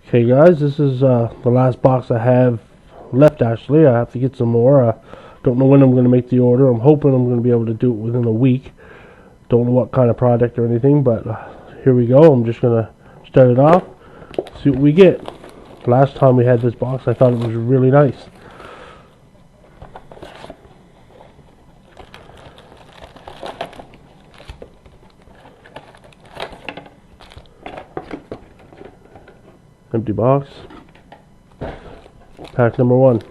Okay, guys, this is the last box I have left. Actually, I have to get some more. Don't know when I'm going to make the order. I'm hoping I'm going to be able to do it within a week. Don't know what kind of product or anything, but here we go. I'm just going to start it off, see what we get. Last time we had this box, I thought it was really nice. Empty box. Pack number 1.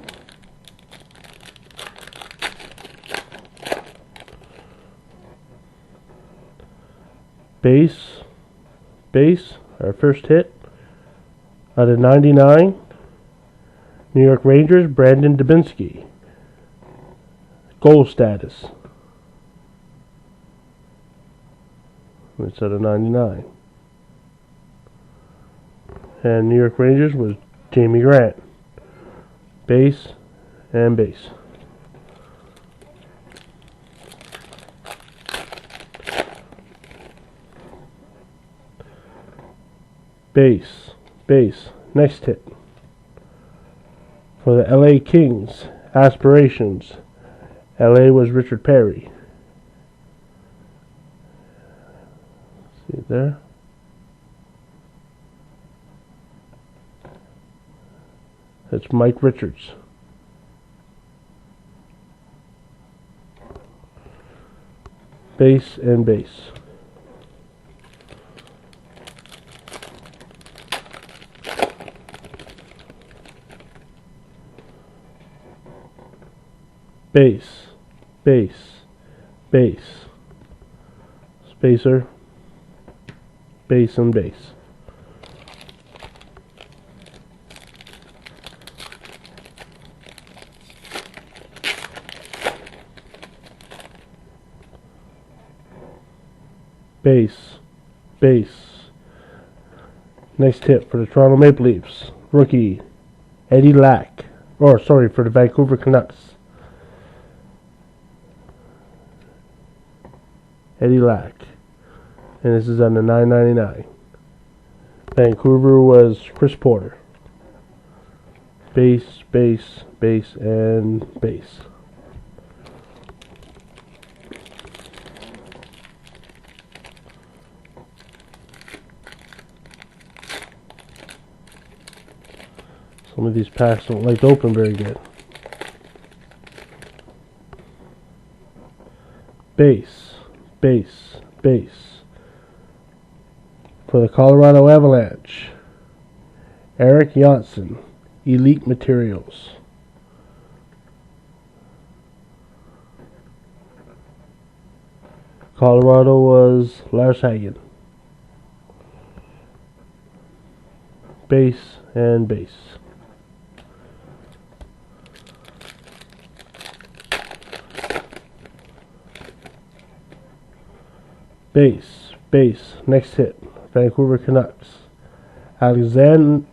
Base, our first hit. Out of 99, New York Rangers, Brandon Dubinsky. Goal status. It's out of 99. And New York Rangers was Jamie Grant. Base and base. Base. Next hit. For the LA Kings, Aspirations. LA was Richard Perry. See it there? That's Mike Richards. Base and base. Base. Spacer. Base and base. Base. Next hit for the Toronto Maple Leafs. Rookie, Eddie Lack. For the Vancouver Canucks. Eddie Lack. And this is on the $9.99. Vancouver was Chris Porter. Base, and base. Some of these packs don't like to open very good. Base. For the Colorado Avalanche, Eric Johnson, Elite Materials. Colorado was Lars Hagen. Base and base. Base. Next hit. Vancouver Canucks. Alexander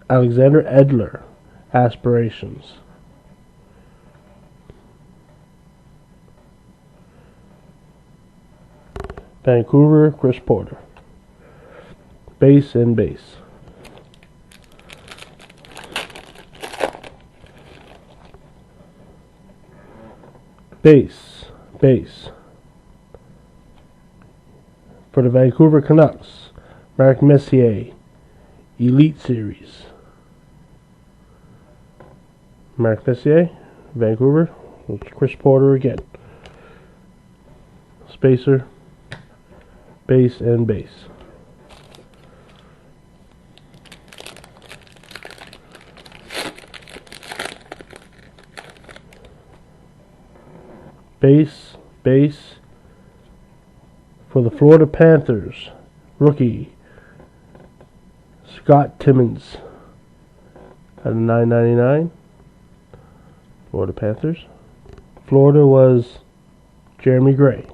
Edler. Aspirations. Vancouver, Chris Porter. Base and base. Base. For the Vancouver Canucks, Mark Messier, Elite Series. Mark Messier, Vancouver, Chris Porter again. Spacer, base and base. Base. For the Florida Panthers, rookie, Scott Timmins, at a $9.99. Florida Panthers. Florida was Jeremy Gray.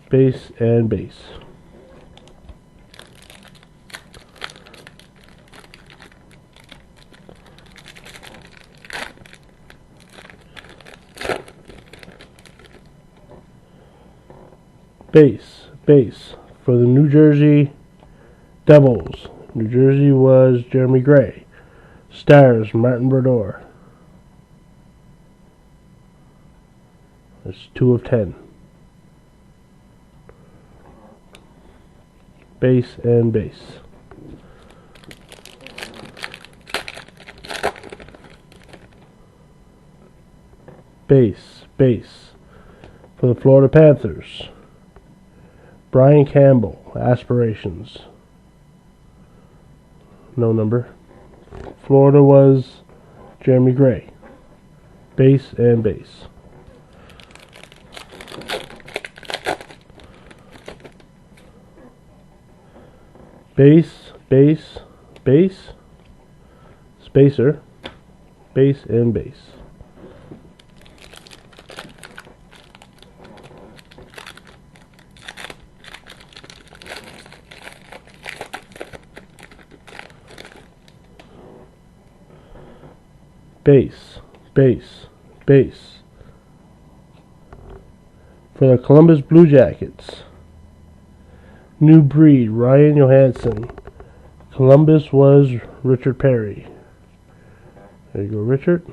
Base and base. Base for the New Jersey Devils, New Jersey was Jeremy Gray. Stars, Martin Brodeur. That's 2 of 10. Base and base. Base, base. For the Florida Panthers, Brian Campbell, Aspirations. No number. Florida was Jeremy Gray. Base and base. Base, base, base. Spacer. Base and base. Base, base, base. For the Columbus Blue Jackets, New Breed, Ryan Johansson. Columbus was Richard Perry. There you go, Richard.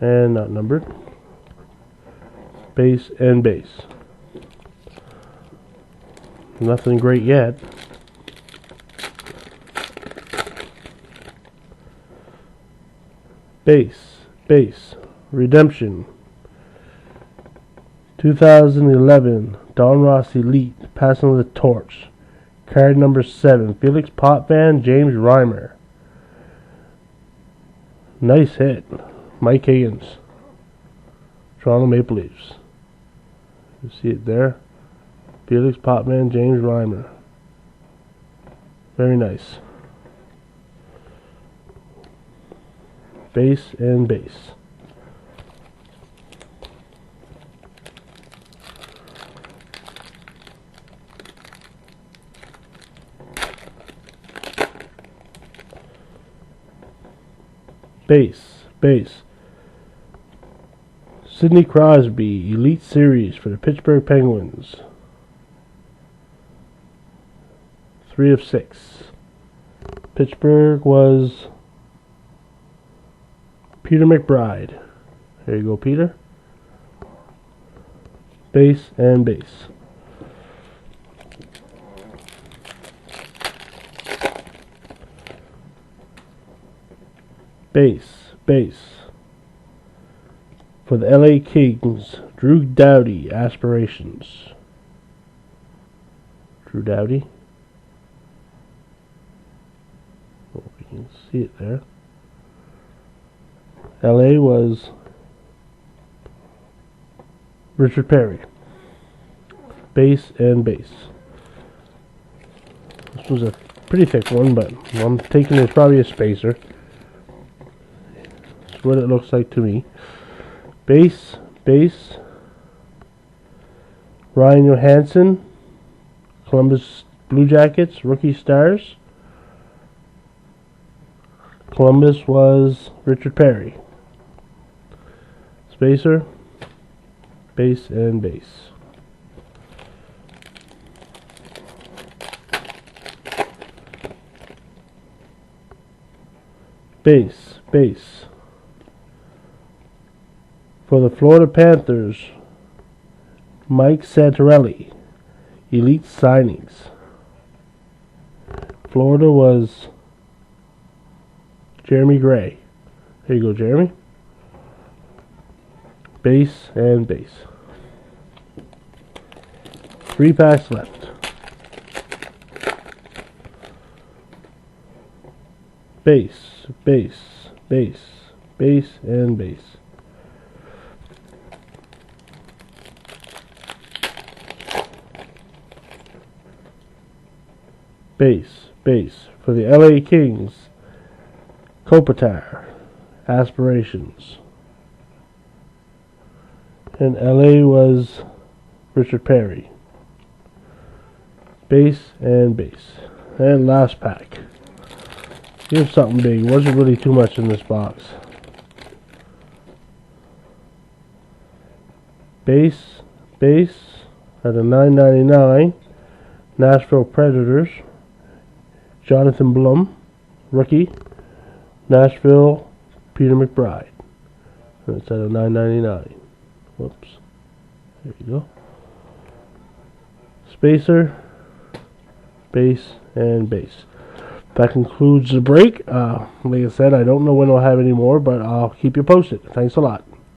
And not numbered. Base and base. Nothing great yet. Base, base, Redemption. 2011, Don Ross Elite, Passing the Torch. Card number 7, Felix Potvin, James Reimer. Nice hit. Mike Higgins. Toronto Maple Leafs. You see it there? Felix Potvin, James Reimer. Very nice. Base and base. Base, base. Sidney Crosby, Elite Series for the Pittsburgh Penguins. 3 of 6. Pittsburgh was Peter McBride. There you go, Peter. Base and base. Base, base. For the LA Kings, Drew Doughty, Aspirations. Drew Doughty. Oh, we can see it there. LA was Richard Perry. Base and base. This was a pretty thick one, but I'm taking it probably a spacer. That's what it looks like to me. Base, base. Ryan Johansson, Columbus Blue Jackets, Rookie Stars. Columbus was Richard Perry. Spacer, base and base. Base, base. For the Florida Panthers, Mike Santorelli, Elite Signings. Florida was Jeremy Gray. There you go, Jeremy. Base and base. 3 packs left. Base, base, base, base, and base. Base, base. For the LA Kings, Kopitar, Aspirations. And LA was Richard Perry. Base and base. And last pack. Here's something big. Wasn't really too much in this box. Base, base at a $9.99. Nashville Predators, Jonathan Blum, rookie. Nashville, Peter McBride. That's at a $9.99. Whoops. There you go. Spacer, base, and base. That concludes the break. Like I said, I don't know when I'll have any more, but I'll keep you posted. Thanks a lot.